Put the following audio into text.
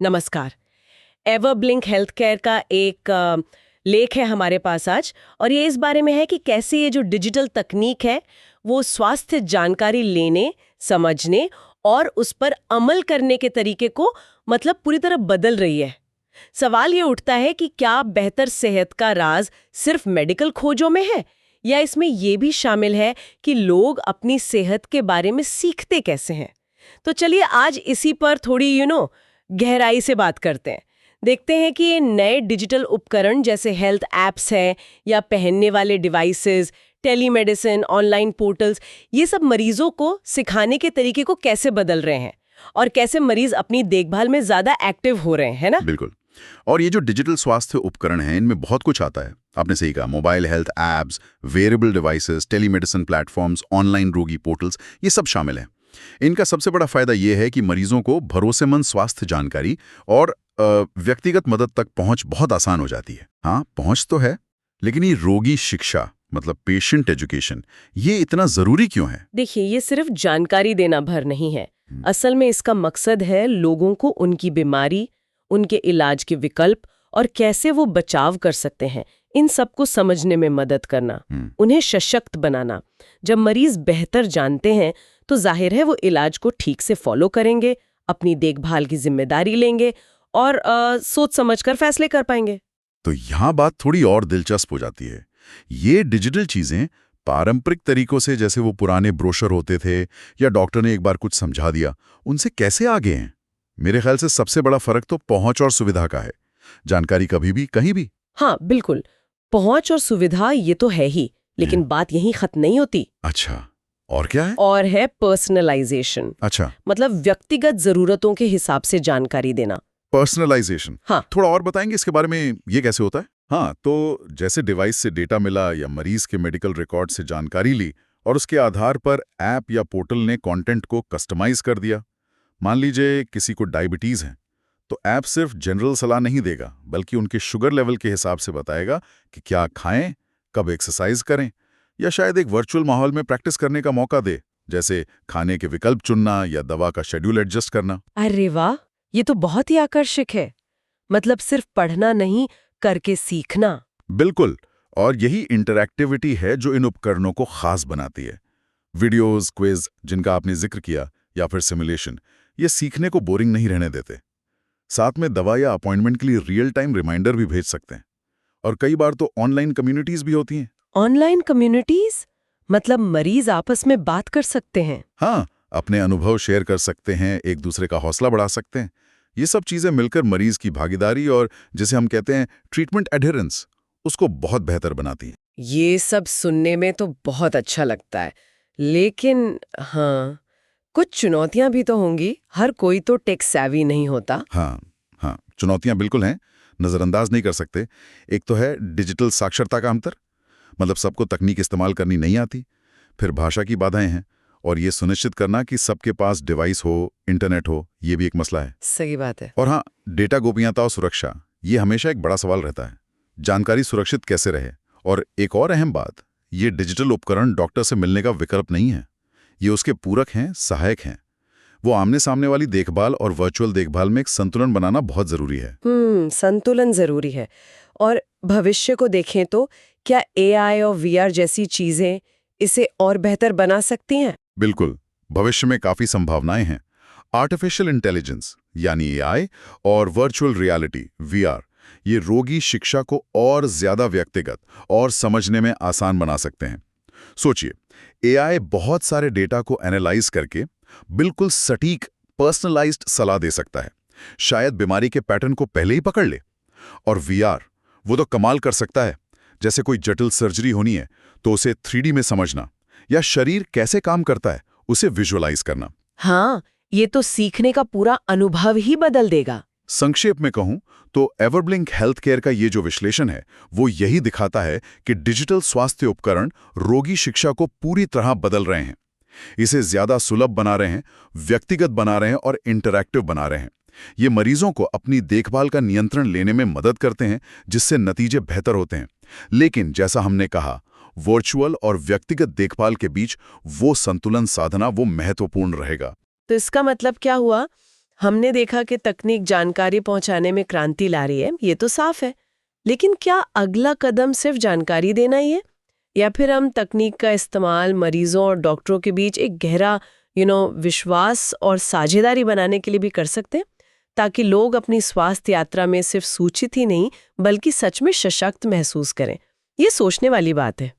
नमस्कार। एवरब्लिंक health care का एक लेख है हमारे पास आज, और ये इस बारे में है कि कैसे ये जो डिजिटल तकनीक है वो स्वास्थ्य जानकारी लेने, समझने और उस पर अमल करने के तरीके को मतलब पूरी तरह बदल रही है। सवाल ये उठता है कि क्या बेहतर सेहत का राज सिर्फ मेडिकल खोजों में है, या इसमें ये भी शामिल है कि लोग अपनी सेहत के बारे में सीखते कैसे हैं। तो चलिए आज इसी पर थोड़ी गहराई से बात करते हैं। देखते हैं कि ये नए डिजिटल उपकरण जैसे हेल्थ एप्स हैं या पहनने वाले डिवाइसेस, टेलीमेडिसिन, ऑनलाइन पोर्टल्स, ये सब मरीजों को सिखाने के तरीके को कैसे बदल रहे हैं और कैसे मरीज अपनी देखभाल में ज्यादा एक्टिव हो रहे हैं, है ना? बिल्कुल। और ये जो डिजिटल स्वास्थ्य उपकरण हैं, इनमें बहुत कुछ आता है। आपने सही कहा, mobile health apps, wearable devices, telemedicine platforms, online रोगी पोर्टल्स, ये सब शामिल हैं। इनका सबसे बड़ा फायदा ये है कि मरीजों को भरोसेमंद स्वास्थ्य जानकारी और व्यक्तिगत मदद तक पहुंच बहुत आसान हो जाती है। हाँ, पहुंच तो है, लेकिन ये रोगी शिक्षा मतलब पेशेंट एजुकेशन, ये इतना जरूरी क्यों है? देखिए, ये सिर्फ जानकारी देना भर नहीं है। असल में इसका मकसद है लोगों को उनकी बीमारी, उनके इलाज के विकल्प और कैसे वो बचाव कर सकते हैं, इन सबको समझने में मदद करना, उन्हें सशक्त बनाना। जब मरीज बेहतर जानते हैं तो जाहिर है वो इलाज को ठीक से फॉलो करेंगे, अपनी देखभाल की जिम्मेदारी लेंगे और सोच समझकर फैसले कर पाएंगे। तो यहाँ बात थोड़ी और दिलचस्प हो जाती है। ये डिजिटल चीजें पारंपरिक तरीकों से, जैसे वो पुराने ब्रोशर होते थे या डॉक्टर ने एक बार कुछ समझा दिया, उनसे कैसे आगे हैं? मेरे ख्याल से सबसे बड़ा फर्क तो पहुंच और सुविधा का है। जानकारी कभी भी कहीं भी। हाँ बिल्कुल, पहुंच और सुविधा ये तो है ही, लेकिन बात यहीं खत्म नहीं होती। अच्छा, और क्या है? और है पर्सनलाइजेशन। अच्छा, मतलब व्यक्तिगत जरूरतों के हिसाब से जानकारी देना। पर्सनलाइजेशन। हाँ, थोड़ा और बताएंगे इसके बारे में, ये कैसे होता है? हाँ, तो जैसे डिवाइस से डेटा मिला या मरीज के मेडिकल रिकॉर्ड से जानकारी ली और उसके आधार पर ऐप या पोर्टल ने कंटेंट को कस्टमाइज कर दिया। मान लीजिए किसी को डायबिटीज है, तो ऐप सिर्फ जनरल सलाह नहीं देगा, बल्कि उनके शुगर लेवल के हिसाब से बताएगा कि क्या खाएं, कब एक्सरसाइज करें, या शायद एक वर्चुअल माहौल में प्रैक्टिस करने का मौका दे, जैसे खाने के विकल्प चुनना या दवा का शेड्यूल एडजस्ट करना। अरे वाह, ये तो बहुत ही आकर्षक है। मतलब सिर्फ पढ़ना नहीं, करके सीखना। बिल्कुल, और यही इंटरैक्टिविटी है जो इन उपकरणों को खास बनाती है। वीडियोस, क्विज जिनका आपने जिक्र किया, या फिर सिमुलेशन, ये सीखने को बोरिंग नहीं रहने देते। साथ में दवा या अपॉइंटमेंट के लिए रियल टाइम रिमाइंडर भी भेज सकते हैं। और कई बार तो ऑनलाइन कम्युनिटीज भी होती हैं। Online communities? मतलब मरीज आपस में बात कर सकते हैं? हाँ, अपने अनुभव शेयर कर सकते हैं, एक दूसरे का हौसला बढ़ा सकते हैं। ये सब चीजें मिलकर मरीज की भागीदारी और जिसे हम कहते हैं ट्रीटमेंट एडहेरेंस, उसको बहुत बेहतर बनाती हैं। ये सब सुनने में तो बहुत अच्छा लगता है, लेकिन हाँ, कुछ चुनौतियां भी तो होंगी। हर कोई तो टेक सैवी नहीं होता। हाँ हाँ, चुनौतियां बिल्कुल हैं, नजरअंदाज नहीं कर सकते। एक तो है डिजिटल साक्षरता का अंतर, मतलब सबको तकनीक इस्तेमाल करनी नहीं आती। फिर भाषा की बाधाएं हैं, और ये सुनिश्चित करना कि सबके पास डिवाइस हो, इंटरनेट हो, ये भी एक मसला है। सही बात है। और हाँ, डेटा गोपनीयता और सुरक्षा, ये हमेशा एक बड़ा सवाल रहता है। जानकारी सुरक्षित कैसे रहे? और एक और अहम बात, ये डिजिटल उपकरण डॉक्टर से मिलने का विकल्प नहीं है, ये उसके पूरक हैं, सहायक हैं। वो आमने सामने वाली देखभाल और वर्चुअल देखभाल में एक संतुलन बनाना बहुत जरूरी है। संतुलन जरूरी है। और भविष्य को देखें तो क्या एआई और वीआर जैसी चीजें इसे और बेहतर बना सकती हैं? बिल्कुल, भविष्य में काफी संभावनाएं हैं। आर्टिफिशियल इंटेलिजेंस यानी एआई और वर्चुअल रियलिटी वीआर, ये रोगी शिक्षा को और ज्यादा व्यक्तिगत और समझने में आसान बना सकते हैं। सोचिए, एआई बहुत सारे डेटा को एनालाइज करके बिल्कुल सटीक पर्सनलाइज्ड सलाह दे सकता है, शायद बीमारी के पैटर्न को पहले ही पकड़ ले। और वीआर, वो तो कमाल कर सकता है, जैसे कोई जटिल सर्जरी होनी है तो उसे 3D में समझना, या शरीर कैसे काम करता है उसे विजुअलाइज करना। हाँ, ये तो सीखने का पूरा अनुभव ही बदल देगा। संक्षेप में कहूं तो एवरब्लिंक हेल्थ केयर का ये जो विश्लेषण है, वो यही दिखाता है कि डिजिटल स्वास्थ्य उपकरण रोगी शिक्षा को पूरी तरह बदल रहे हैं। इसे ज्यादा सुलभ बना रहे हैं, व्यक्तिगत बना रहे हैं और इंटरैक्टिव बना रहे हैं। ये मरीजों को अपनी देखभाल का नियंत्रण लेने में मदद करते हैं, जिससे नतीजे बेहतर होते हैं। लेकिन जैसा हमने कहा, वर्चुअल और व्यक्तिगत देखभाल के बीच वो संतुलन साधना वो महत्वपूर्ण रहेगा। तो इसका मतलब क्या हुआ? हमने देखा कि तकनीक जानकारी पहुंचाने में क्रांति ला रही है, ये तो साफ है। लेकिन क्या अगला कदम सिर्फ जानकारी देना ही है, या फिर हम तकनीक का इस्तेमाल मरीजों और डॉक्टरों के बीच एक गहरा विश्वास और साझेदारी बनाने के लिए भी कर सकते हैं, ताकि लोग अपनी स्वास्थ्य यात्रा में सिर्फ सूचित ही नहीं बल्कि सच में सशक्त महसूस करें? ये सोचने वाली बात है।